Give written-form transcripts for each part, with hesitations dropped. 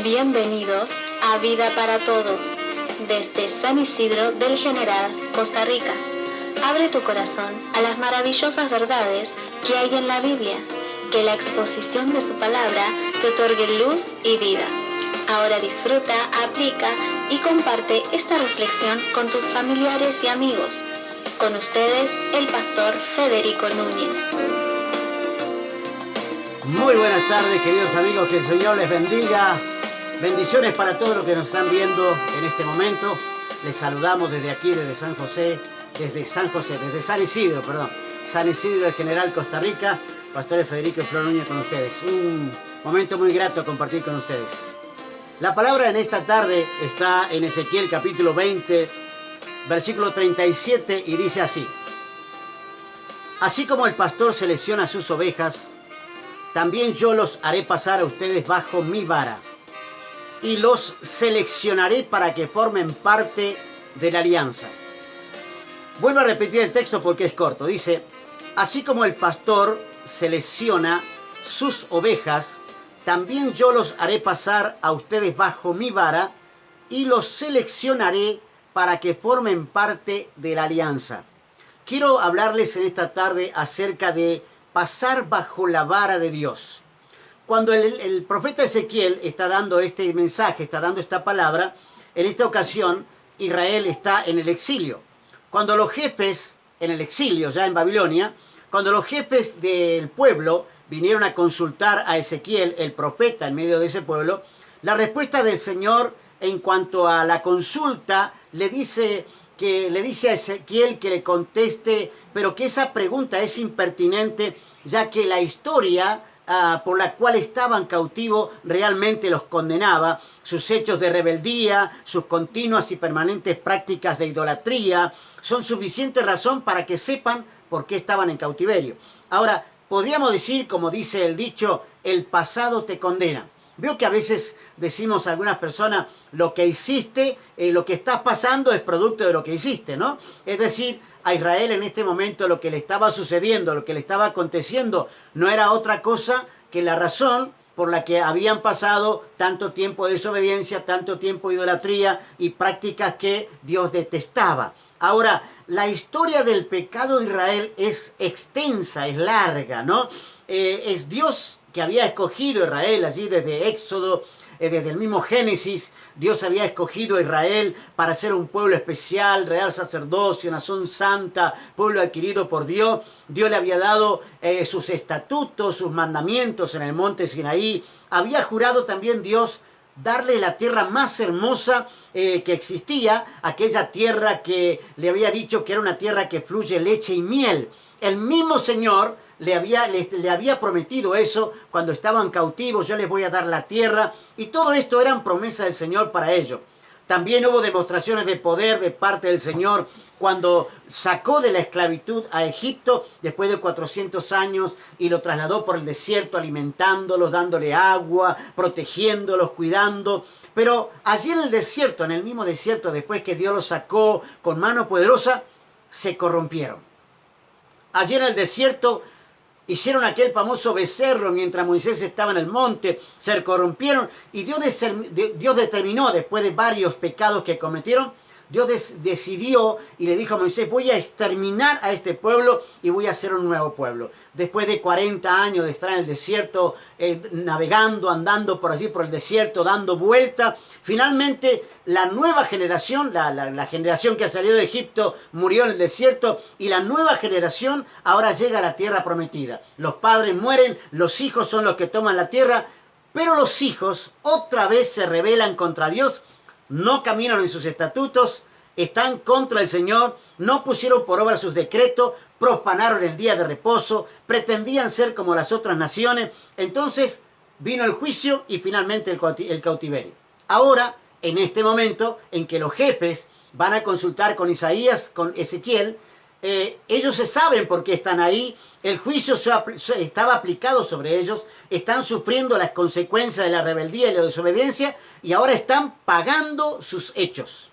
Bienvenidos a Vida para Todos, desde San Isidro del General, Costa Rica. Abre tu corazón a las maravillosas verdades que hay en la Biblia, que la exposición de su palabra te otorgue luz y vida. Ahora disfruta, aplica y comparte esta reflexión con tus familiares y amigos. Con ustedes, el pastor Federico Núñez. Muy buenas tardes, queridos amigos, que el Señor les bendiga. Bendiciones para todos los que nos están viendo en este momento. Les saludamos desde aquí, desde San Isidro, San Isidro del General, Costa Rica. Pastores Federico y Flor Núñez con ustedes. Un momento muy grato compartir con ustedes. La palabra en esta tarde está en Ezequiel capítulo 20, versículo 37, y dice así: Así como el pastor selecciona sus ovejas, también yo los haré pasar a ustedes bajo mi vara, y los seleccionaré para que formen parte de la alianza. Vuelvo a repetir el texto porque es corto. Dice: así como el pastor selecciona sus ovejas, también yo los haré pasar a ustedes bajo mi vara, y los seleccionaré para que formen parte de la alianza. Quiero hablarles en esta tarde acerca de pasar bajo la vara de Dios. Cuando el profeta Ezequiel está dando este mensaje, está dando esta palabra, en esta ocasión Israel está en el exilio. Cuando los jefes, en el exilio ya en Babilonia, cuando los jefes del pueblo vinieron a consultar a Ezequiel, el profeta, en medio de ese pueblo, la respuesta del Señor en cuanto a la consulta le dice a Ezequiel que le conteste, pero que esa pregunta es impertinente, ya que la historia por la cual estaban cautivos realmente los condenaba. Sus hechos de rebeldía, sus continuas y permanentes prácticas de idolatría, son suficiente razón para que sepan por qué estaban en cautiverio. Ahora, podríamos decir, como dice el dicho, el pasado te condena. Veo que a veces decimos a algunas personas, lo que hiciste, lo que estás pasando es producto de lo que hiciste, ¿no? Es decir, a Israel en este momento lo que le estaba sucediendo, lo que le estaba aconteciendo, no era otra cosa que la razón por la que habían pasado tanto tiempo de desobediencia, tanto tiempo de idolatría y prácticas que Dios detestaba. Ahora, la historia del pecado de Israel es extensa, es larga, ¿no? Es Dios que había escogido a Israel allí desde Éxodo, desde el mismo Génesis. Dios había escogido a Israel para ser un pueblo especial, real sacerdocio, nación santa, pueblo adquirido por Dios. Dios le había dado sus estatutos, sus mandamientos en el monte Sinaí. Había jurado también Dios darle la tierra más hermosa que existía, aquella tierra que le había dicho que era una tierra que fluye leche y miel. El mismo Señor le había prometido eso cuando estaban cautivos: yo les voy a dar la tierra, y todo esto eran promesas del Señor para ellos. También hubo demostraciones de poder de parte del Señor cuando sacó de la esclavitud a Egipto después de 400 años y lo trasladó por el desierto, alimentándolos, dándole agua, protegiéndolos, cuidando. Pero allí en el desierto, en el mismo desierto, después que Dios los sacó con mano poderosa, se corrompieron. Allí en el desierto hicieron aquel famoso becerro mientras Moisés estaba en el monte, se corrompieron, y Dios determinó, después de varios pecados que cometieron, Dios decidió y le dijo a Moisés: voy a exterminar a este pueblo y voy a hacer un nuevo pueblo. Después de 40 años de estar en el desierto, navegando, andando por allí por el desierto, dando vuelta, finalmente la nueva generación, la generación que ha salido de Egipto, murió en el desierto, y la nueva generación ahora llega a la tierra prometida. Los padres mueren, los hijos son los que toman la tierra, pero los hijos otra vez se rebelan contra Dios. No caminan en sus estatutos, están contra el Señor, no pusieron por obra sus decretos, profanaron el día de reposo, pretendían ser como las otras naciones. Entonces vino el juicio y finalmente el cautiverio. Ahora, en este momento en que los jefes van a consultar con Isaías, con Ezequiel, ellos se saben por qué están ahí. El juicio estaba aplicado sobre ellos, están sufriendo las consecuencias de la rebeldía y la desobediencia, y ahora están pagando sus hechos.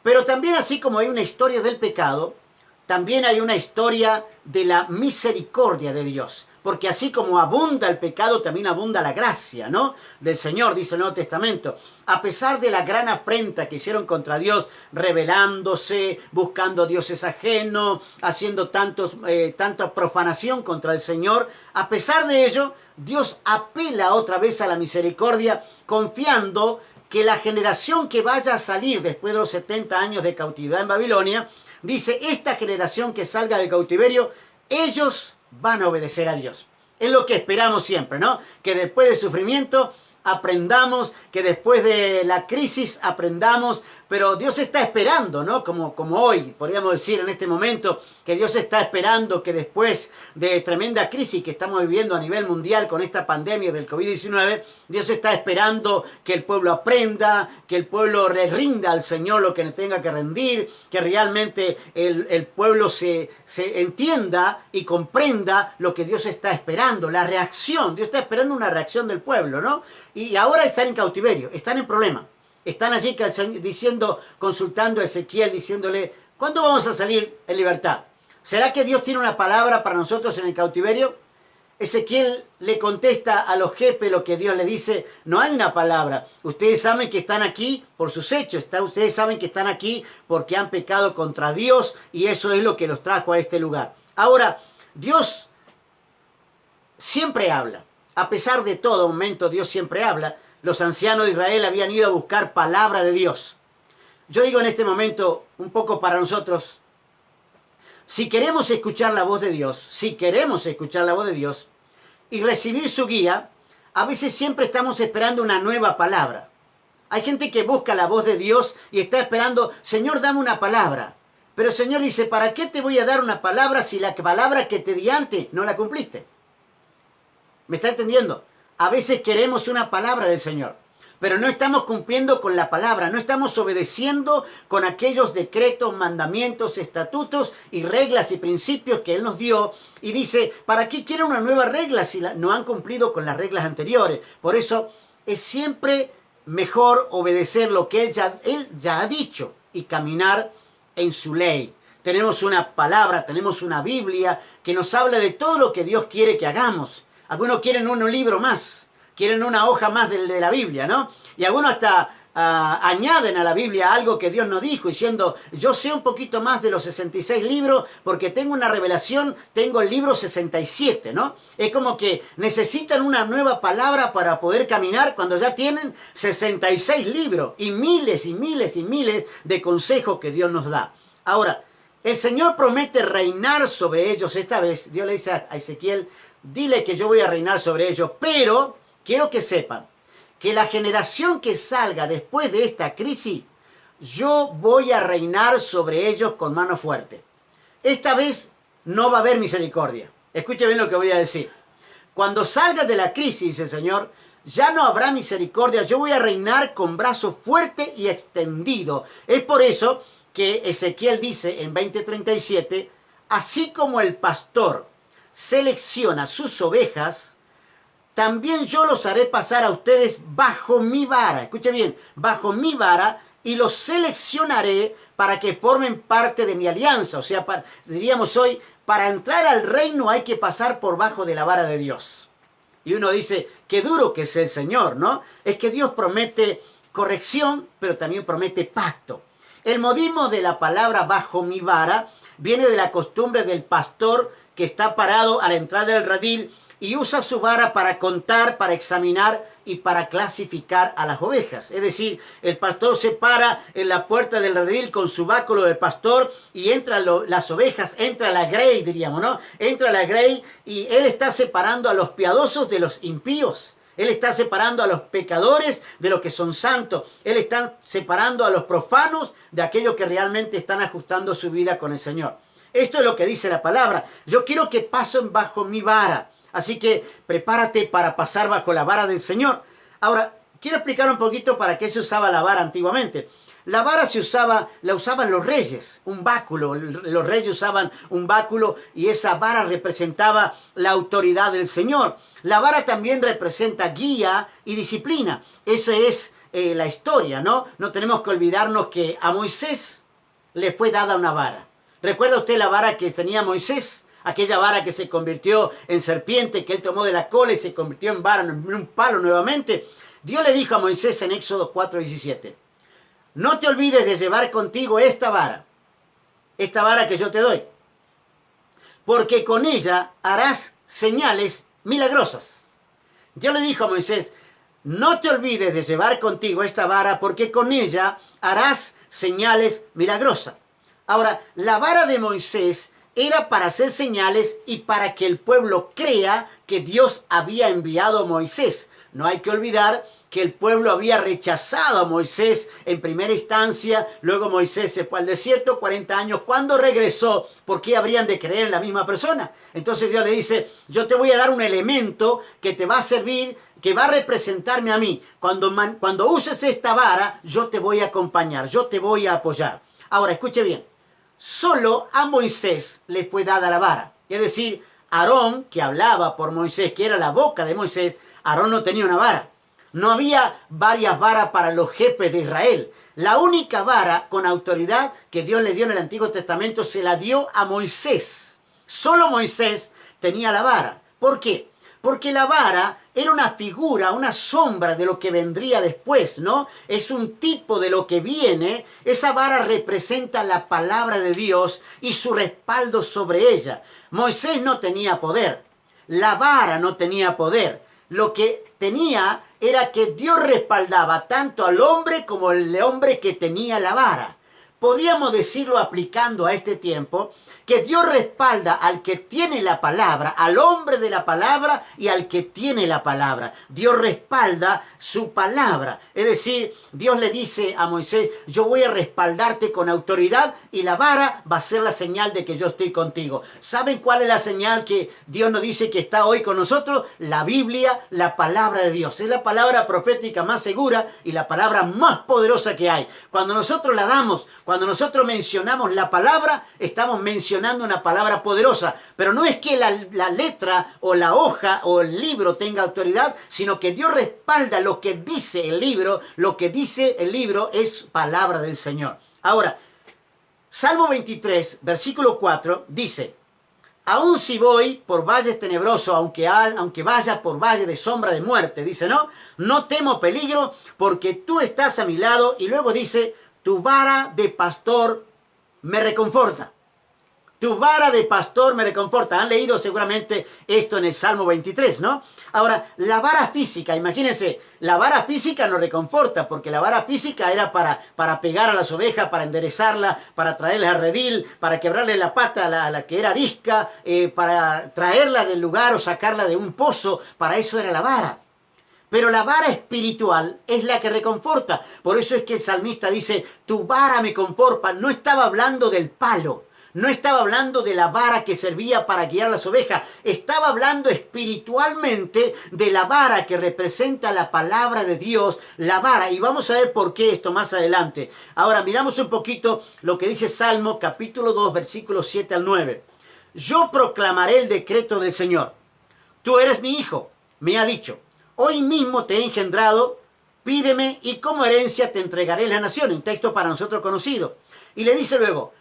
Pero también, así como hay una historia del pecado, también hay una historia de la misericordia de Dios. porque así como abunda el pecado, también abunda la gracia, ¿no? Del Señor, dice el Nuevo Testamento. A pesar de la gran afrenta que hicieron contra Dios, rebelándose, buscando dioses ajenos, haciendo tanta profanación contra el Señor, a pesar de ello, Dios apela otra vez a la misericordia, confiando que la generación que vaya a salir después de los 70 años de cautividad en Babilonia, dice, esta generación que salga del cautiverio, ellos van a obedecer a Dios. Es lo que esperamos siempre, ¿no? Que después del sufrimiento aprendamos, que después de la crisis aprendamos, pero Dios está esperando, ¿no? Como hoy, podríamos decir en este momento, que Dios está esperando que después de tremenda crisis que estamos viviendo a nivel mundial con esta pandemia del COVID-19, Dios está esperando que el pueblo aprenda, que el pueblo le rinda al Señor lo que le tenga que rendir, que realmente el pueblo se entienda y comprenda lo que Dios está esperando, la reacción. Dios está esperando una reacción del pueblo, ¿no? Y ahora están en cautiverio, están en problema. Están allí diciendo, consultando a Ezequiel, diciéndole, ¿cuándo vamos a salir en libertad? ¿Será que Dios tiene una palabra para nosotros en el cautiverio? Ezequiel le contesta a los jefes lo que Dios le dice, no hay una palabra. Ustedes saben que están aquí por sus hechos, ustedes saben que están aquí porque han pecado contra Dios y eso es lo que los trajo a este lugar. Ahora, Dios siempre habla. A pesar de todo momento, Dios siempre habla. Los ancianos de Israel habían ido a buscar palabra de Dios. Yo digo en este momento, un poco para nosotros, si queremos escuchar la voz de Dios, y recibir su guía, a veces siempre estamos esperando una nueva palabra. Hay gente que busca la voz de Dios y está esperando, Señor, dame una palabra. Pero el Señor dice, ¿para qué te voy a dar una palabra si la palabra que te di antes no la cumpliste? ¿Me está entendiendo? A veces queremos una palabra del Señor, pero no estamos cumpliendo con la palabra, no estamos obedeciendo con aquellos decretos, mandamientos, estatutos y reglas y principios que Él nos dio. Y dice, ¿para qué quiere una nueva regla si no han cumplido con las reglas anteriores? Por eso es siempre mejor obedecer lo que Él ya ha dicho y caminar en su ley. Tenemos una palabra, tenemos una Biblia que nos habla de todo lo que Dios quiere que hagamos. Algunos quieren un libro más, quieren una hoja más de la Biblia, ¿no? Y algunos hasta añaden a la Biblia algo que Dios no dijo, diciendo, yo sé un poquito más de los 66 libros porque tengo una revelación, tengo el libro 67, ¿no? Es como que necesitan una nueva palabra para poder caminar cuando ya tienen 66 libros y miles y miles y miles de consejos que Dios nos da. Ahora, el Señor promete reinar sobre ellos esta vez. Dios le dice a Ezequiel, dile que yo voy a reinar sobre ellos, pero quiero que sepan que la generación que salga después de esta crisis, yo voy a reinar sobre ellos con mano fuerte. Esta vez no va a haber misericordia. Escuche bien lo que voy a decir. Cuando salga de la crisis, dice el Señor, ya no habrá misericordia. Yo voy a reinar con brazo fuerte y extendido. Es por eso que Ezequiel dice en 20:37, así como el pastor selecciona sus ovejas, también yo los haré pasar a ustedes bajo mi vara. Escuche bien, bajo mi vara, y los seleccionaré para que formen parte de mi alianza. O sea, diríamos hoy, para entrar al reino hay que pasar por bajo de la vara de Dios. Y uno dice, qué duro que es el Señor, ¿no? Es que Dios promete corrección, pero también promete pacto. El modismo de la palabra bajo mi vara viene de la costumbre del pastor que está parado a la entrada del redil y usa su vara para contar, para examinar y para clasificar a las ovejas. Es decir, el pastor se para en la puerta del redil con su báculo de pastor y entran las ovejas, entra la grey, diríamos, ¿no? Entra la grey y él está separando a los piadosos de los impíos. Él está separando a los pecadores de los que son santos. Él está separando a los profanos de aquellos que realmente están ajustando su vida con el Señor. Esto es lo que dice la palabra. Yo quiero que pasen bajo mi vara. Así que prepárate para pasar bajo la vara del Señor. Ahora, quiero explicar un poquito para qué se usaba la vara antiguamente. La vara la usaban los reyes, un báculo. Los reyes usaban un báculo y esa vara representaba la autoridad del Señor. La vara también representa guía y disciplina. Esa es la historia, ¿no? No tenemos que olvidarnos que a Moisés le fue dada una vara. ¿Recuerda usted la vara que tenía Moisés? aquella vara que se convirtió en serpiente, que él tomó de la cola y se convirtió en vara, en un palo nuevamente. Dios le dijo a Moisés en Éxodo 4:17, no te olvides de llevar contigo esta vara que yo te doy, porque con ella harás señales milagrosas. Dios le dijo a Moisés, no te olvides de llevar contigo esta vara, porque con ella harás señales milagrosas. Ahora, la vara de Moisés era para hacer señales y para que el pueblo crea que Dios había enviado a Moisés. No hay que olvidar que el pueblo había rechazado a Moisés en primera instancia, luego Moisés se fue al desierto 40 años. Cuando regresó, ¿por qué habrían de creer en la misma persona? Entonces Dios le dice, yo te voy a dar un elemento que te va a servir, que va a representarme a mí. Cuando uses esta vara, yo te voy a acompañar, yo te voy a apoyar. Ahora, escuche bien, solo a Moisés le fue dada la vara. Es decir, Aarón, que hablaba por Moisés, que era la boca de Moisés, Aarón no tenía una vara. No había varias varas para los jefes de Israel. La única vara con autoridad que Dios le dio en el Antiguo Testamento se la dio a Moisés. Solo Moisés tenía la vara. ¿Por qué? Porque la vara era una figura, una sombra de lo que vendría después, ¿no? Es un tipo de lo que viene. Esa vara representa la palabra de Dios y su respaldo sobre ella. Moisés no tenía poder. La vara no tenía poder. Lo que tenía era que Dios respaldaba tanto al hombre como al hombre que tenía la vara. Podríamos decirlo aplicando a este tiempo, que Dios respalda al que tiene la palabra, al hombre de la palabra y al que tiene la palabra. Dios respalda su palabra. Es decir, Dios le dice a Moisés, yo voy a respaldarte con autoridad y la vara va a ser la señal de que yo estoy contigo. ¿Saben cuál es la señal que Dios nos dice que está hoy con nosotros? La Biblia, la palabra de Dios. Es la palabra profética más segura y la palabra más poderosa que hay. Cuando nosotros la damos, cuando nosotros mencionamos la palabra, estamos mencionando una palabra poderosa, pero no es que la letra o la hoja o el libro tenga autoridad, sino que Dios respalda lo que dice el libro. Lo que dice el libro es palabra del Señor. Ahora, Salmo 23, versículo 4, dice, aun si voy por valles tenebrosos, aunque vaya por valle de sombra de muerte, dice, no temo peligro, porque tú estás a mi lado. Y luego dice, tu vara de pastor me reconforta. Tu vara de pastor me reconforta. Han leído seguramente esto en el Salmo 23, ¿no? Ahora, la vara física, imagínense, la vara física nos reconforta, porque la vara física era para pegar a las ovejas, para enderezarla, para traerlas al redil, para quebrarle la pata a la que era arisca, para traerla del lugar o sacarla de un pozo. Para eso era la vara. Pero la vara espiritual es la que reconforta. Por eso es que el salmista dice, tu vara me conforta. No estaba hablando del palo. No estaba hablando de la vara que servía para guiar las ovejas. Estaba hablando espiritualmente de la vara que representa la palabra de Dios, la vara. Y vamos a ver por qué esto más adelante. Ahora miramos un poquito lo que dice Salmo capítulo 2, versículos 7 al 9. Yo proclamaré el decreto del Señor. Tú eres mi hijo, me ha dicho. Hoy mismo te he engendrado, pídeme y como herencia te entregaré la nación. Un texto para nosotros conocido. Y le dice luego,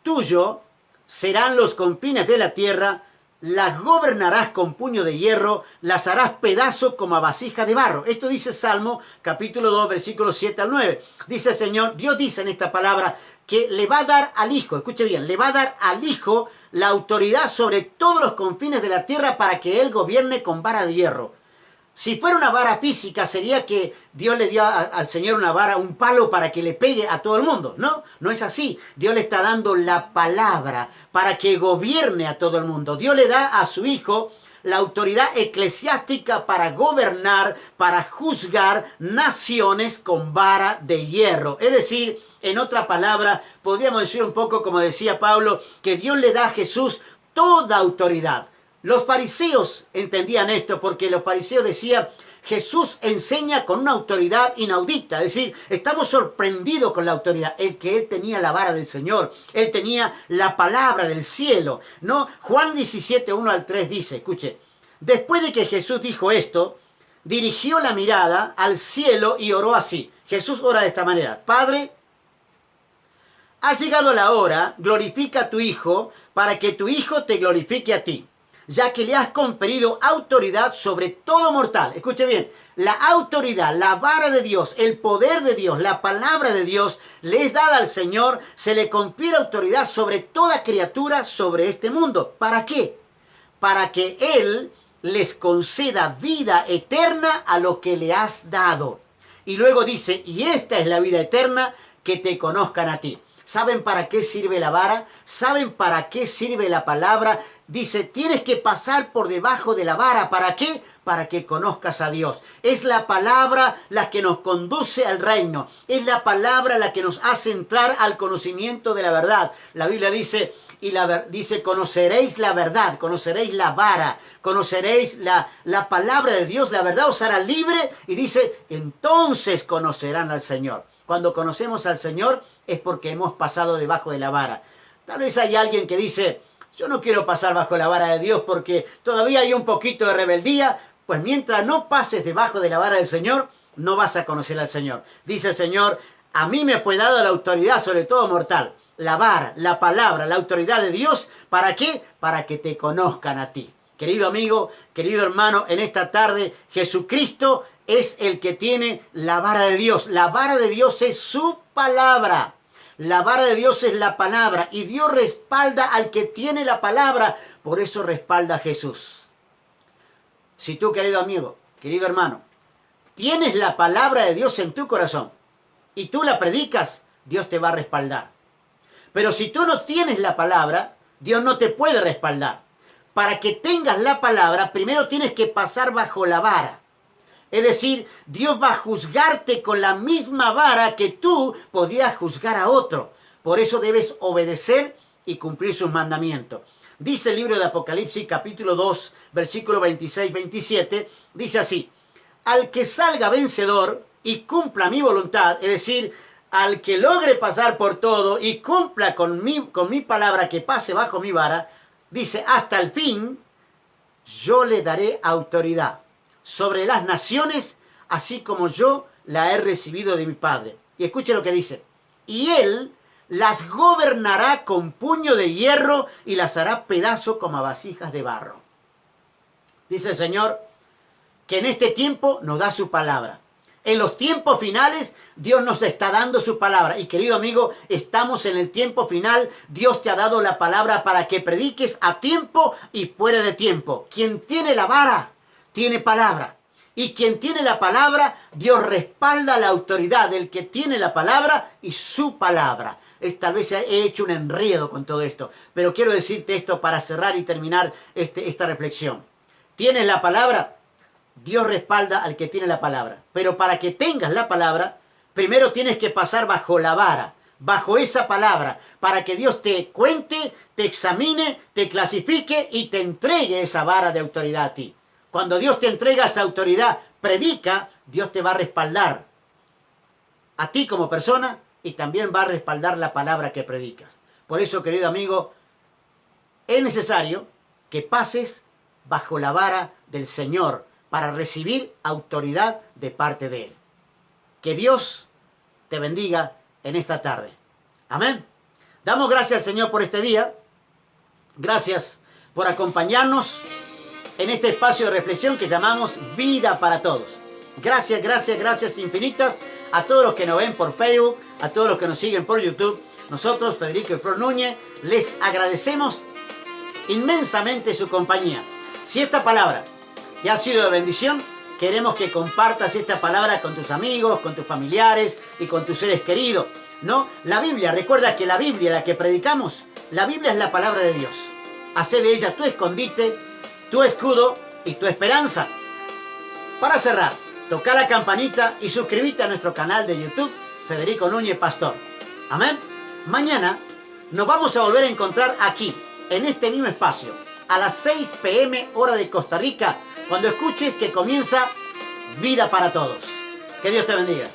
tuyo serán los confines de la tierra, las gobernarás con puño de hierro, las harás pedazos como a vasija de barro. Esto dice Salmo capítulo 2, versículos 7 al 9. Dice el Señor, Dios dice en esta palabra que le va a dar al Hijo, escuche bien, le va a dar al Hijo la autoridad sobre todos los confines de la tierra para que Él gobierne con vara de hierro. Si fuera una vara física, sería que Dios le dio al Señor una vara, un palo para que le pegue a todo el mundo. No, no es así. Dios le está dando la palabra para que gobierne a todo el mundo. Dios le da a su Hijo la autoridad eclesiástica para gobernar, para juzgar naciones con vara de hierro. Es decir, en otra palabra, podríamos decir un poco como decía Pablo, que Dios le da a Jesús toda autoridad. Los fariseos entendían esto porque los fariseos decían, Jesús enseña con una autoridad inaudita, es decir, estamos sorprendidos con la autoridad, el que él tenía la vara del Señor, él tenía la palabra del cielo, ¿no? Juan 17, 1 al 3 dice, escuche, después de que Jesús dijo esto, dirigió la mirada al cielo y oró así. Jesús ora de esta manera, Padre, ha llegado la hora, glorifica a tu Hijo, para que tu Hijo te glorifique a ti, ya que le has conferido autoridad sobre todo mortal. Escuche bien, la autoridad, la vara de Dios, el poder de Dios, la palabra de Dios le es dada al Señor, se le confiere autoridad sobre toda criatura sobre este mundo. ¿Para qué? Para que Él les conceda vida eterna a lo que le has dado. Y luego dice, y esta es la vida eterna, que te conozcan a ti. ¿Saben para qué sirve la vara? ¿Saben para qué sirve la palabra? Dice, tienes que pasar por debajo de la vara. ¿Para qué? Para que conozcas a Dios. Es la palabra la que nos conduce al reino. Es la palabra la que nos hace entrar al conocimiento de la verdad. La Biblia dice, dice, conoceréis la verdad, conoceréis la vara, conoceréis la palabra de Dios, la verdad os hará libre. Y dice, entonces conocerán al Señor. Cuando conocemos al Señor es porque hemos pasado debajo de la vara. Tal vez hay alguien que dice, yo no quiero pasar bajo la vara de Dios porque todavía hay un poquito de rebeldía. Pues mientras no pases debajo de la vara del Señor, no vas a conocer al Señor. Dice el Señor, a mí me fue dada la autoridad sobre todo mortal. La vara, la palabra, la autoridad de Dios. ¿Para qué? Para que te conozcan a ti. Querido amigo, querido hermano, en esta tarde Jesucristo es el que tiene la vara de Dios. La vara de Dios es su palabra. La vara de Dios es la palabra. Y Dios respalda al que tiene la palabra. Por eso respalda a Jesús. Si tú, querido amigo, querido hermano, tienes la palabra de Dios en tu corazón y tú la predicas, Dios te va a respaldar. Pero si tú no tienes la palabra, Dios no te puede respaldar. Para que tengas la palabra, primero tienes que pasar bajo la vara. Es decir, Dios va a juzgarte con la misma vara que tú podrías juzgar a otro. Por eso debes obedecer y cumplir sus mandamientos. Dice el libro de Apocalipsis, capítulo 2, versículo 26-27, dice así, al que salga vencedor y cumpla mi voluntad, es decir, al que logre pasar por todo y cumpla con mi palabra, que pase bajo mi vara, dice, hasta el fin, yo le daré autoridad sobre las naciones, así como yo la he recibido de mi Padre. Y escuche lo que dice, y él las gobernará con puño de hierro y las hará pedazo como a vasijas de barro. Dice el Señor que en este tiempo nos da su palabra. En los tiempos finales Dios nos está dando su palabra. Y querido amigo, estamos en el tiempo final. Dios te ha dado la palabra para que prediques a tiempo y fuera de tiempo. Quien tiene la vara, tiene palabra. Y quien tiene la palabra, Dios respalda la autoridad del que tiene la palabra y su palabra. Tal vez he hecho un enredo con todo esto, pero quiero decirte esto para cerrar y terminar esta reflexión. ¿Tienes la palabra? Dios respalda al que tiene la palabra. Pero para que tengas la palabra, primero tienes que pasar bajo la vara, bajo esa palabra, para que Dios te cuente, te examine, te clasifique y te entregue esa vara de autoridad a ti. Cuando Dios te entrega esa autoridad, predica, Dios te va a respaldar a ti como persona y también va a respaldar la palabra que predicas. Por eso, querido amigo, es necesario que pases bajo la vara del Señor para recibir autoridad de parte de Él. Que Dios te bendiga en esta tarde. Amén. Damos gracias al Señor por este día. Gracias por acompañarnos en este espacio de reflexión que llamamos Vida para Todos. Gracias, gracias, gracias infinitas a todos los que nos ven por Facebook, a todos los que nos siguen por YouTube. Nosotros, Federico y Flor Núñez, les agradecemos inmensamente su compañía. Si esta palabra te ha sido de bendición, queremos que compartas esta palabra con tus amigos, con tus familiares y con tus seres queridos, ¿no? La Biblia, recuerda que la Biblia, la que predicamos, la Biblia es la palabra de Dios. Hacé de ella tu escondite, tu escudo y tu esperanza. Para cerrar, toca la campanita y suscríbete a nuestro canal de YouTube, Federico Núñez Pastor. Amén. Mañana nos vamos a volver a encontrar aquí, en este mismo espacio, a las 6 p.m. hora de Costa Rica, cuando escuches que comienza Vida para Todos. Que Dios te bendiga.